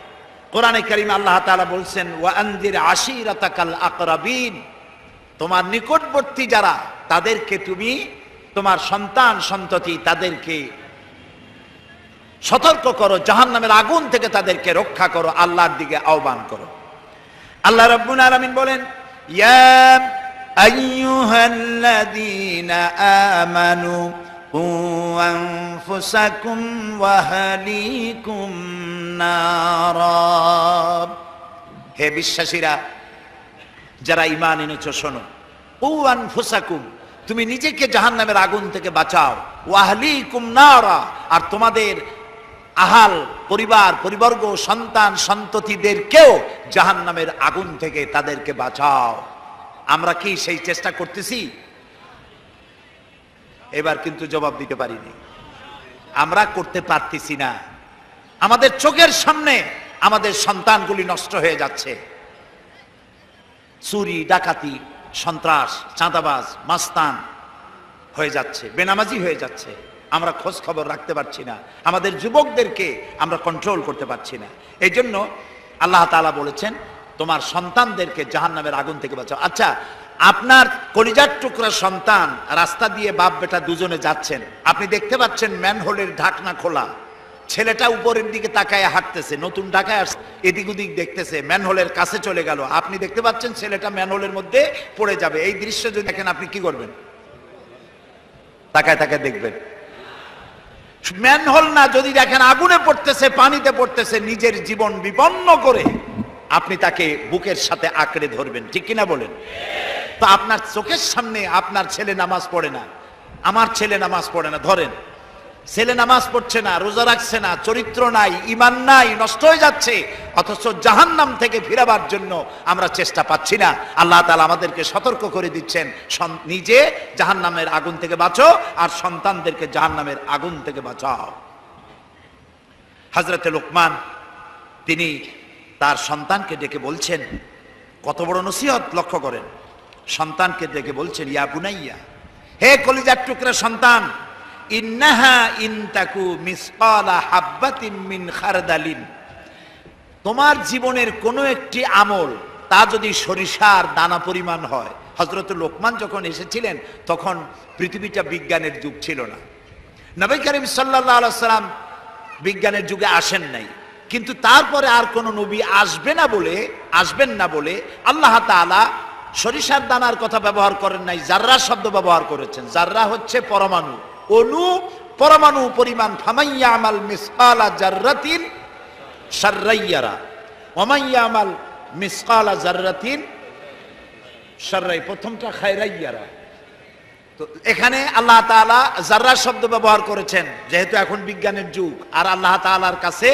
কোরআনে কারীমে আল্লাহ তাআলা বলছেন, ওয়া আনজির আশিরাতাকাল আকরাবিন, তোমার নিকটবর্তী যারা তাদেরকে তুমি, তোমার সন্তান সন্ততি তাদেরকে সতর্ক করো, জাহান্নামের আগুন থেকে তাদেরকে রক্ষা করো, আল্লাহর দিকে আহ্বান করো। আল্লাহ রাব্বুল আলামিন বলেন, ইয়া আইয়ুহাল্লাযীনা আমানু কু আনফুসাকুম ওয়া আহলিকুম নারা, হে বিশ্বাসীরা যারা ঈমান এনেছো শোনো, কু আনফুসাকুম, তুমি নিজেকে জাহান্নামের আগুন থেকে বাঁচাও, ওয়া আহলিকুম নারা, আর তোমাদের আহাল পরিবার পরিবর্গ সন্তান সন্ততিদেরকেও জাহান্নামের আগুন থেকে তাদেরকে বাঁচাও। আমরা কি সেই চেষ্টা করতেছি? এবার কিন্তু জবাব দিতে পারিনি, আমরা করতে পারতেছি না। আমাদের চোখের সামনে আমাদের সন্তানগুলি নষ্ট হয়ে যাচ্ছে, চুরি ডাকাতি সন্ত্রাস চাঁদাবাজ মাস্তান হয়ে যাচ্ছে, বেনামাজি হয়ে যাচ্ছে। আমরা খোঁজ খবর রাখতে পারছি না, আমাদের যুবকদেরকে আমরা কন্ট্রোল করতে পারছি না। এই জন্য আল্লাহ তাআলা বলেছেন তোমার সন্তানদেরকে জাহান্নামের আগুন থেকে বাঁচাও। আচ্ছা, আপনার কলিজার টুকরা সন্তান রাস্তা দিয়ে বাপ বেটা দুজনে যাচ্ছেন, আপনি দেখতে পাচ্ছেন ম্যানহোলের ঢাকনা খোলা, ছেলেটা উপরের দিকে তাকায় হাঁটতেছে, নতুন ঢাকায় আসছে, এদিক ওদিক দেখতেছে, ম্যানহোলের কাছে চলে গেল, আপনি দেখতে পাচ্ছেন ছেলেটা ম্যানহোলের মধ্যে পড়ে যাবে। এই দৃশ্য যদি দেখেন আপনি কি করবেন? তাকায় তাকায় দেখবেন। ম্যানহোল না, যদি দেখেন আগুনে পড়তেছে পানিতে পড়তেছে, নিজের জীবন বিপন্ন করে আপনি তাকে বুকের সাথে আঁকড়ে ধরবেন, ঠিক কিনা বলেন? তো আপনার চোখের সামনে আপনার ছেলে নামাজ পড়ে না, আমার ছেলে নামাজ পড়ে না, ধরেন ছেলে নামাজ পড়ছে না, রোজা রাখছে না, চরিত্র নাই, ঈমান নাই, নষ্ট হয়ে যাচ্ছে, অথচ জাহান্নাম থেকে ফিরাবার জন্য আমরা চেষ্টা পাচ্ছি না। আল্লাহ তাআলা আমাদেরকে সতর্ক করে দিচ্ছেন, নিজে জাহান্নামের আগুন থেকে বাঁচো আর সন্তানদেরকে জাহান্নামের আগুন থেকে বাঁচাও। হযরতে লোকমান তিনি তার সন্তানকে ডেকে বলছেন, কত বড় নসিহত লক্ষ্য করেন, সন্তানকে ডেকে বলছেন, ইয়া বুনাইয়া, হে কলিজার টুকরা সন্তান, ইন্নাহা ইনতাকু মিসকালা হাব্বাতিন মিন খারদালিন, তোমার জীবনের কোনো একটি আমল তা যদি সরিষার দানা পরিমাণ হয়। হযরত লোকমান যখন এসেছিলেন তখন পৃথিবীটা বিজ্ঞানের যুগ ছিল না, নবী করিম সাল্লাল্লাহু আলাইহি ওয়াসাল্লাম বিজ্ঞানের যুগে আসেন নাই, কিন্তু তারপরে আর কোন নবী আসবেন না বলে আল্লাহ তাআলা সরিষার দানার কথা ব্যবহার করেন নাই, জাররা শব্দ ব্যবহার করেছেন। জাররা হচ্ছে পরমাণু, অণু, পরমাণু পরিমাণ। ফামাইয়া আমাল মিসকালা জাররাতিন শাররাইয়ারা ওমাইয়ামাল মিসকালা জাররাতিন শাররাই, প্রথমটা খায়রাইয়ারা। তো এখানে আল্লাহ তাআলা জাররা শব্দ ব্যবহার করেছেন, যেহেতু এখন বিজ্ঞানের যুগ, আর আল্লাহ তাআলার কাছে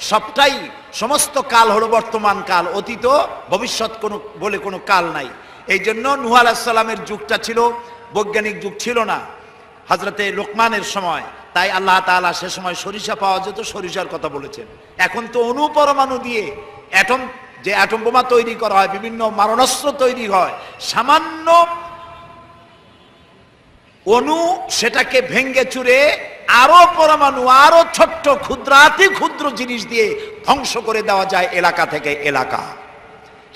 সবটাই, সমস্ত কাল হলো বর্তমান কাল, অতীত ভবিষ্যৎ বলে কোনো কাল নাই। এই জন্য নূহ আলাইহিস সালামের যুগটা ছিল বৈজ্ঞানিক যুগ, ছিল না হযরতে লোকমানের সময়। তাই আল্লাহ তাআলা সে সময় সরিষা পাওয়া যেত, সরিষার কথা বলেছেন। এখন তো অণু পরমাণু দিয়ে যে অ্যাটম বোমা তৈরি করা হয়, বিভিন্ন মারণাস্ত্র তৈরি হয়, সামান্য অণু সেটাকে ভেঙ্গে চুরে আরো পরমাণু, আরো ছোট্ট ক্ষুদ্রাতি ক্ষুদ্র জিনিস দিয়ে ধ্বংস করে দেওয়া যায় এলাকা থেকে এলাকা।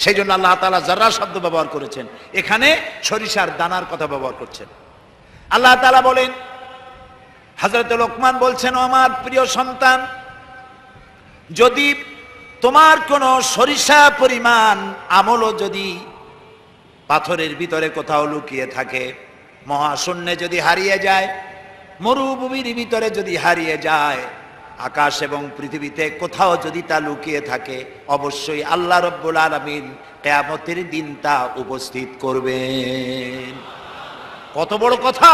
সেই জন্য আল্লাহ তাআলা জাররা শব্দ ব্যবহার করেছেন, এখানে সরিষার দানার কথা ব্যবহার করছেন। আল্লাহ তাআলা বলেন, হযরত লোকমান বলছেন, আমার প্রিয় সন্তান, যদি তোমার কোন সরিষা পরিমাণ আমলও যদি পাথরের ভিতরে কোথাও লুকিয়ে থাকে, মহাশূন্যে যদি হারিয়ে যায়, মরুভূমির ভিতরে যদি হারিয়ে যায়, আকাশ এবং পৃথিবীতে কোথাও যদি তা লুকিয়ে থাকে, অবশ্যই আল্লাহ রাব্বুল আলামিন কিয়ামতের দিন তা উপস্থিত করবেন। কত বড় কথা!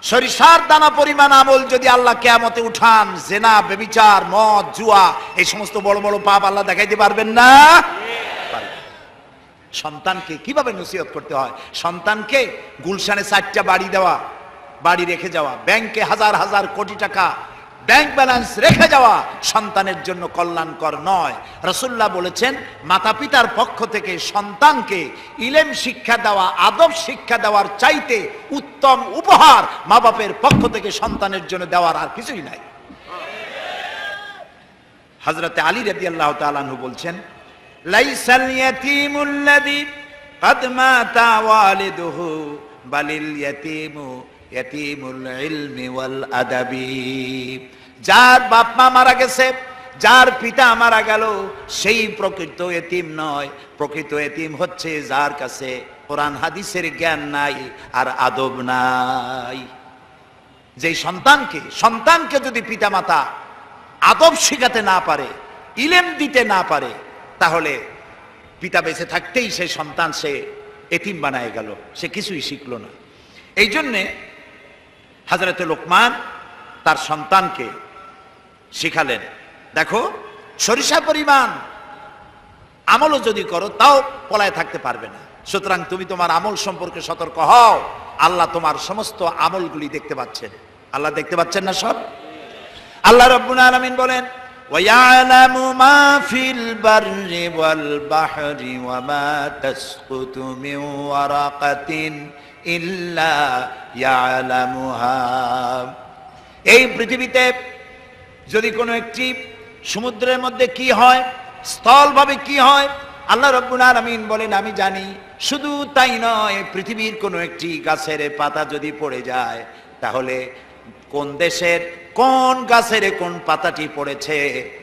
সরিষার দানা পরিমাণ আমল যদি আল্লাহ কিয়ামতে উঠান, জেনা, ব্যভিচার, মদ, জুয়া, এই সমস্ত বড় বড় পাপ আল্লাহ দেখাইতে পারবেন না? সন্তানকে কিভাবে নসিহত করতে হয়, সন্তানকে গুলশানে 4টা বাড়ি দেওয়া, বাড়ি রেখে যাওয়া, ব্যাংকে হাজার হাজার কোটি টাকা ব্যাংক ব্যালেন্স রেখে যাওয়া সন্তানের জন্য কল্যাণকর নয়। রাসূলুল্লাহ বলেছেন, মাতা পিতার পক্ষ থেকে সন্তানকে ইলম শিক্ষা দেওয়া, আদব শিক্ষা দেওয়ার চাইতে উত্তম উপহার মা বাপের পক্ষ থেকে সন্তানের জন্য দেওয়ার আর কিছুই নাই। হযরতে আলী রাদিয়াল্লাহু তাআলা আনহু বলছেন, লাইসাল ইয়াতীমুল্লাযী ক্বাদ মাতা ওয়ালিদুহু বালিল ইয়াতীমু ইয়াতীমুল ইলমি ওয়াল আদাবি। যার বাপ মা মারা গেছে, যার পিতা মারা গেল, সেই প্রকৃত এতিম নয়। প্রকৃত এতিম হচ্ছে যার কাছে কোরআন হাদিসের জ্ঞান নাই আর আদব নাই। যে সন্তানকে যদি পিতা মাতা আদব শিখাতে না পারে, ইলম দিতে না পারে, তাহলে পিতা বেঁচে থাকতেই সেই সন্তান সে এতিম বানায় গেল, সে কিছুই শিখল না। এই জন্যে হযরতে লোকমান তার সন্তানকে শিখালেন, দেখো সরিষা পরিমাণ আমলও যদি করো তাও পলায় থাকতে পারবে না। সুতরাং তুমি তোমার আমল সম্পর্কে সতর্ক হও। আল্লাহ তোমার সমস্ত আমলগুলি দেখতে পাচ্ছেন। আল্লাহ দেখতে পাচ্ছেন না সব? আল্লাহ রাব্বুল আলামিন বলেন, ওয়ায়ালামু মা ফিল বাররি ওয়াল বাহরি ওয়া মা তাসকুতু মিন ওয়ারাকাতিন ইল্লা ইয়ালামুহা। এই পৃথিবীতে যদি কোনো একটি সমুদ্রের মধ্যে কি হয়, স্থলভাবে কি হয়, আল্লাহ রাব্বুল আলামিন বলেন আমি জানি। শুধু তাই নয়, পৃথিবীর কোনো একটি গাছের পাতা যদি পড়ে যায়, তাহলে কোন দেশের কোন গাছের কোন পাতাটি পড়েছে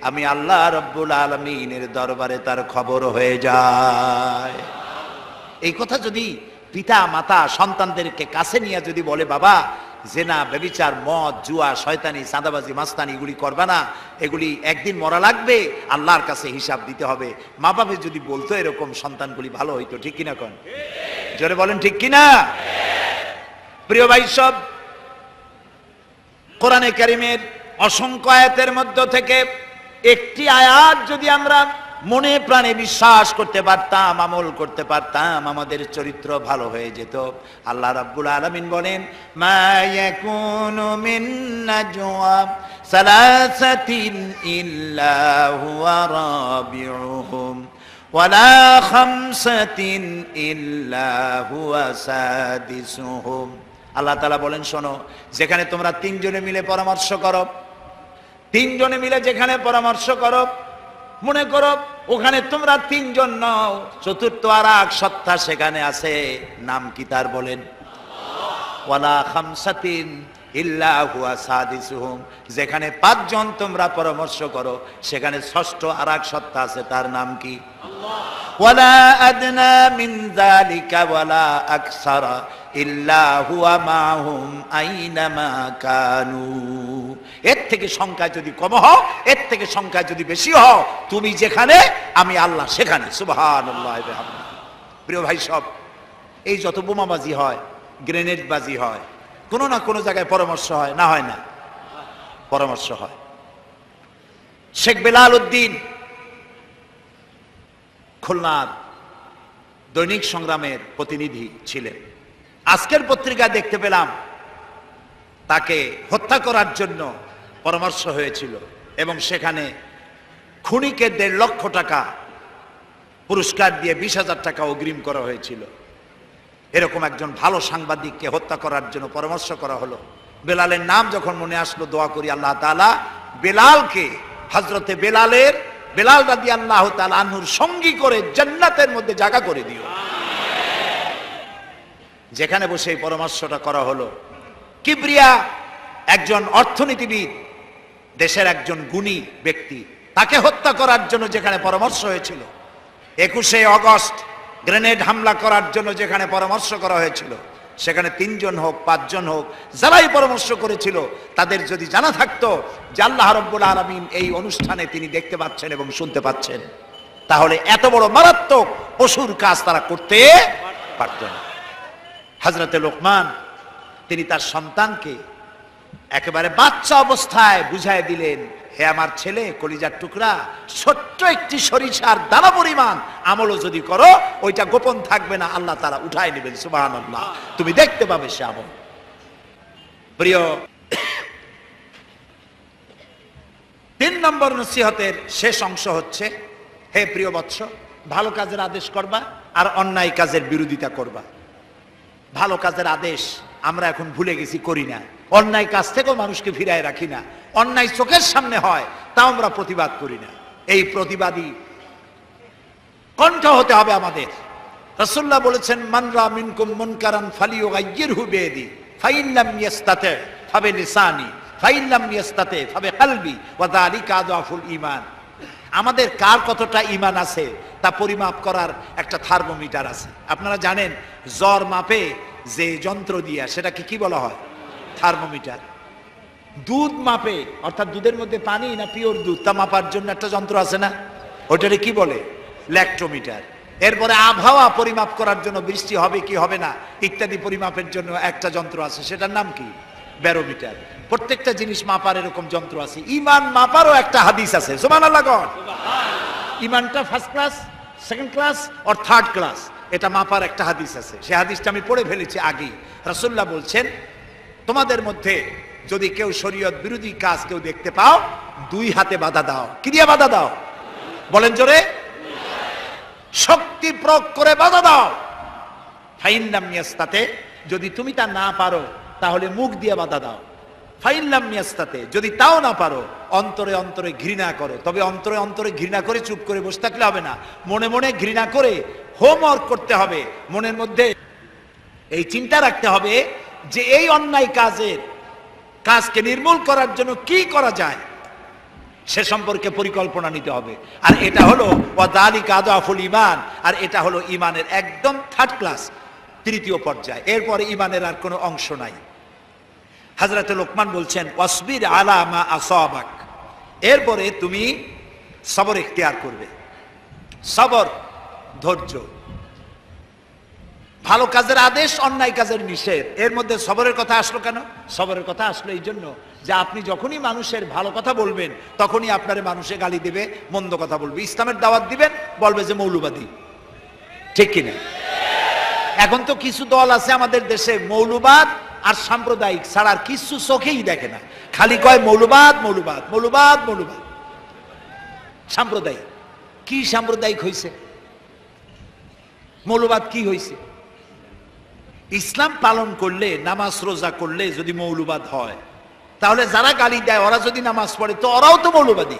আমি আল্লাহ রাব্বুল আলামিনের দরবারে তার খবর হয়ে যায়। এই কথা যদি পিতা মাতা সন্তানদেরকে কাছে নিয়ে যদি বলে, বাবা জেনা, ব্যভিচার, মদ, জুয়া, শয়তানি, চাঁদাবাজি, মাস্তানি এগুলি করবা না, এগুলি একদিন মরা লাগবে, আল্লাহর কাছে হিসাব দিতে হবে। মা বাবা যদি বলতো এরকম, সন্তানগুলি ভালো হইতো। ঠিক কিনা কোন? জোরে বলেন ঠিক কিনা? প্রিয় ভাই সব, কোরআনে কারীমের অসংখ্য আয়াতের মধ্য থেকে একটি আয়াত যদি আমরা মনে প্রাণে বিশ্বাস করতে পারতাম, আমল করতে পারতাম, আমাদের চরিত্র ভালো হয়ে যেত। আল্লাহ রাব্বুল আলামিন বলেন, মা ইয়াকুনু মিন নাজওয়া সালাসাতিন ইল্লা হুয়া রাবিউহুম ওয়ালা খামসাতিন ইল্লা হুয়া সাদিসুহুম। আল্লাহ তাআলা বলেন, শোনো, যেখানে তোমরা তিনজনে মিলে পরামর্শ করো, তিনজনে মিলে যেখানে পরামর্শ করো, মনে করো ওখানে তোমরা তিনজন নও, চতুর্থ আর এক সত্তা সেখানে আছে, নাম কি তার? বলেন, ওয়ালা খামসাতিন ইল্লা হুয়া সাদিসুহুম। যেখানে পাঁচজন তোমরা পরামর্শ করো, সেখানে ষষ্ঠ আর এক সত্তা আছে, তার নাম কি? ওয়ালা আদনা মিন যালিকা ওয়ালা আকসারা ইল্লা হুয়া মাহুম আইনামা কানু। এর থেকে সংখ্যা যদি কম হও, এর থেকে সংখ্যা যদি বেশি হও, তুমি যেখানে আমি আল্লাহ সেখানে। সুবহানাল্লাহ। প্রিয় ভাই সব, এই যত বোমাবাজি হয়, গ্রেনেড বাজি হয়, কোনো না কোনো জায়গায় পরামর্শ হয় না? হয় না? পরামর্শ হয়। শেখ বেলাল উদ্দিন খুলনার দৈনিক সংগ্রামের প্রতিনিধি ছিলেন। আজকের পত্রিকা দেখতে পেলাম তাকে হত্যা করার জন্য পরামর্শ হয়েছিল এবং সেখানে খুনিকে 1.5 লক্ষ টাকা পুরস্কার দিয়ে 20,000 টাকা অগ্রিম করা হয়েছিল। এরকম একজন ভালো সাংবাদিককে হত্যা করার জন্য পরামর্শ করা হলো। বেলালের নাম যখন মনে আসলো, দোয়া করি আল্লাহ তাআলা বেলালকে, হযরতে বেলাল রাদিয়াল্লাহু তাআলা আনহুর সঙ্গী করে জান্নাতের মধ্যে জায়গা করে দিও। যেখানে বসে এই পরামর্শটা করা হলো, কিবরিয়া একজন অর্থনীতিবিদ, দেশের একজন গুণী ব্যক্তি, তাকে হত্যা করার জন্য যেখানে পরামর্শ হয়েছিল, 21শে অগস্ট গ্রেনেড হামলা করার জন্য যেখানে পরামর্শ করা হয়েছিল, সেখানে 3 জন হোক 5 জন হোক যারাই পরামর্শ করেছিল তাদের যদি জানা থাকতো যে আল্লাহ রাব্বুল আলামিন এই অনুষ্ঠানে তিনি দেখতে পাচ্ছেন এবং শুনতে পাচ্ছেন, তাহলে এত বড় মারাত্মক পশুর কাজ তারা করতে পারত না। হযরতে লোকমান তিনি তার সন্তানকে একেবারে বাচ্চা অবস্থায় বুঝায় দিলেন, হে আমার ছেলে কলিজার টুকরা, ছোট্ট একটি সরিষার দানা পরিমাণ আমলও যদি করো ওইটা গোপন থাকবে না, আল্লাহ তাআলা উঠায় নেবেন, সুবহানাল্লাহ, তুমি দেখতে পাবে সে আমল। প্রিয় 3 নম্বর নসিহতের শেষ অংশ হচ্ছে, হে প্রিয় বৎস, ভালো কাজের আদেশ করবা আর অন্যায় কাজের বিরোধিতা করবা। ভালো কাজের আদেশ আমরা এখন ভুলে গেছি, করি না। অন্যায় কাজ থেকেও মানুষকে ফিরায় রাখি না। অন্যায় চোখের সামনে হয় তাও আমরা প্রতিবাদ করি না। এই প্রতিবাদী কণ্ঠ হতে হবে আমাদের। রাসূলুল্লাহ বলেছেন, মান রা মিনকুম মুনকারান ফালিয়ুগাইয়িরহু বিয়াদি ফাইন লাম ইয়াস্তাতি ফাবিলিসানি ফাইন লাম ইয়াস্তাতি ফাবিকলবি ওয়া যালিকা আযফুল ঈমান। আমাদের কার কতটা ঈমান আছে তা পরিমাপ করার একটা থার্মোমিটার আছে। আপনারা জানেন জ্বর মাপে যে যন্ত্র দিয়া, সেটাকে কি বলা হয়? থার্মোমিটার। দুধ মাপে, অর্থাৎ দুধের মধ্যে পানি না পিওর দুধ তা মাপার জন্য একটা যন্ত্র আছে না, ওটারে কি বলে? ল্যাক্টোমিটার। এরপরে আবহাওয়া পরিমাপ করার জন্য, বৃষ্টি হবে কি হবে না ইত্যাদি পরিমাপের জন্য একটা যন্ত্র আছে, সেটার নাম কি? ব্যারোমিটার। প্রত্যেকটা জিনিস মাপার এরকম যন্ত্র আছে। ঈমান মাপারও একটা হাদিস আছে, সুবহানাল্লাহ। ঈমানটা ফার্স্ট ক্লাস, সেকেন্ড ক্লাস আর থার্ড ক্লাস, এটা মাপার একটা হাদিস আছে। সেই হাদিসটা আমি পড়ে ফেলেছি আগেই। রাসূলুল্লাহ বলছেন, তোমাদের মধ্যে যদি কেউ শরীয়ত বিরোধী কাজ কেউ দেখতে পাও, 2 হাতে বাধা দাও। কি দিয়ে বাধা দাও? বলেন জোরে। শক্তি প্রয়োগ করে বাধা দাও। ফাইন লাম ইয়াস্তাতি, যদি তুমি তা না পারো তাহলে মুখ দিয়ে বাধা দাও। ফাইন লাম ইয়াস্তাতি, যদি তাও না পারো অন্তরে অন্তরে ঘৃণা করো। তবে অন্তরে অন্তরে ঘৃণা করে চুপ করে বসে থাকলে হবে না, মনে মনে ঘৃণা করে হোমওয়ার্ক করতে হবে। মনের মধ্যে এই চিন্তা রাখতে হবে যে এই অন্যায় কাজকে নির্মূল করার জন্য কি করা যায়, সে সম্পর্কে পরিকল্পনা নিতে হবে। আর এটা হলো ওয়া যালিকা আযফুল ঈমান, আর এটা হলো ঈমানের একদম থার্ড ক্লাস, তৃতীয় পর্যায়। এরপরে ঈমানের আর কোনো অংশ নাই। হযরত লোকমান বলছেন, ওয়াসবির আলা মা আসাবাক, এরপরে তুমি সবর ইখতিয়ার করবে। সবর, ধৈর্য। ভালো কাজের আদেশ, অন্যায় কাজের নিষেধ, এর মধ্যে সবরের কথা আসলো কেন? সবরের কথা আসলো এই জন্য যে আপনি যখনই মানুষের ভালো কথা বলবেন তখনই আপনারে মানুষে গালি দেবে, মন্দ কথা বলবে। ইসলামের দাওয়াত দিবেন, বলবে যে মৌলবাদী, ঠিক কিনা? এখন তো কিছু দল আছে আমাদের দেশে, মৌলবাদ আর সাম্প্রদায়িক ছাড়া আর কিছু চোখেই দেখে না, খালি কয় মৌলবাদ মৌলবাদ মৌলবাদ মৌলবাদ। সাম্প্রদায়িক কি? সাম্প্রদায়িক হয়েছে? মৌলবাদ কি হয়েছে? ইসলাম পালন করলে, নামাজ রোজা করলে যদি মৌলবাদ হয়, তাহলে যারা গালি দেয় ওরা যদি নামাজ পড়ে তো ওরাও তো মৌলবাদী।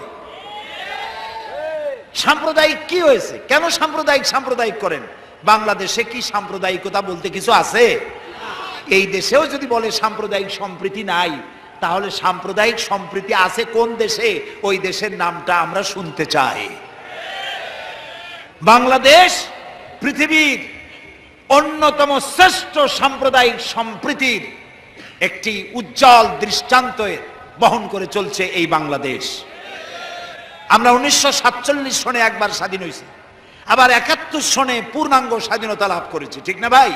সাম্প্রদায়িক কি হয়েছে? কেন সাম্প্রদায়িক করেন? বাংলাদেশে কি সাম্প্রদায়িকতা বলতে কিছু আছে? এই দেশেও যদি বলে সাম্প্রদায়িক সম্প্রীতি নাই, তাহলে সাম্প্রদায়িক সম্প্রীতি আছে কোন দেশে? ওই দেশের নামটা আমরা শুনতে চাই। বাংলাদেশ পৃথিবীর অন্যতম শ্রেষ্ঠ সাম্প্রদায়িক সম্প্রীতির একটি উজ্জ্বল দৃষ্টান্ত বহন করে চলছে এই বাংলাদেশ। আমরা 1947 সনে একবার স্বাধীন হয়েছি, আবার 71 সনে পূর্ণাঙ্গ স্বাধীনতা লাভ করেছি, ঠিক না ভাই?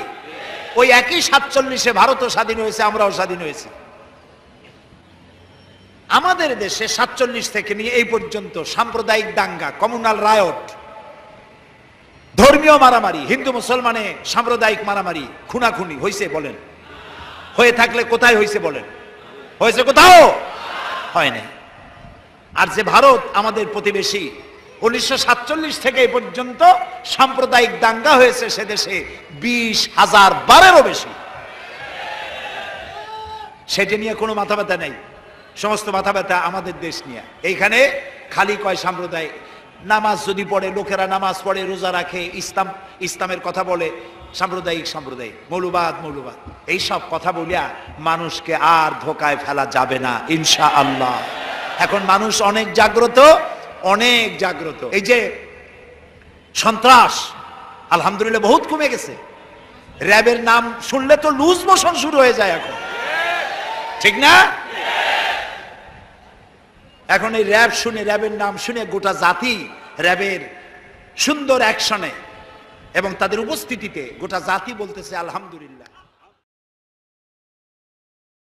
ওই একই 47-এ ভারতও স্বাধীন হয়েছে, আমরাও স্বাধীন হয়েছি। আমাদের দেশে 47 থেকে নিয়ে এই পর্যন্ত সাম্প্রদায়িক দাঙ্গা, কমিউনাল রায়ট, ধর্মীয় মারামারি, হিন্দু মুসলমানে সাম্প্রদায়িক মারামারি, খুনাখুনি হয়েছে বলেন? হয়ে থাকলে কোথায় হয়েছে বলেন? হয়েছে কোথাও? হয় নাই। আর যে ভারত আমাদের প্রতিবেশী, 1947 থেকে এই পর্যন্ত সাম্প্রদায়িক দাঙ্গা হয়েছে সে দেশে 20,000 বারেরও বেশি। সেটা নিয়ে কোনো মাথা ব্যথা নেই, সমস্ত মাথা ব্যথা আমাদের দেশ নিয়ে। এইখানে খালি কয় সাম্প্রদায়িক। নামাজ যদি পড়ে, লোকেরা নামাজ পড়ে, রোজা রাখে, ইসলামের কথা বলে, সাম্প্রদায়িক মৌলবাদ এইসব কথা বলিয়া মানুষকে আর ধোকায় ফেলা যাবে না ইনশাআল্লাহ। এখন মানুষ অনেক জাগ্রত। এই যে সন্ত্রাস, আলহামদুলিল্লাহ বহুত কমে গেছে। র্যাবের নাম শুনলে তো লুজ মোশন শুরু হয়ে যায় এখন, ঠিক না? এখন এই র্যাব শুনে, র্যাবের নাম শুনে গোটা জাতি র্যাবের সুন্দর অ্যাকশনে এবং তাদের উপস্থিতিতে গোটা জাতি বলতেছে আলহামদুলিল্লাহ।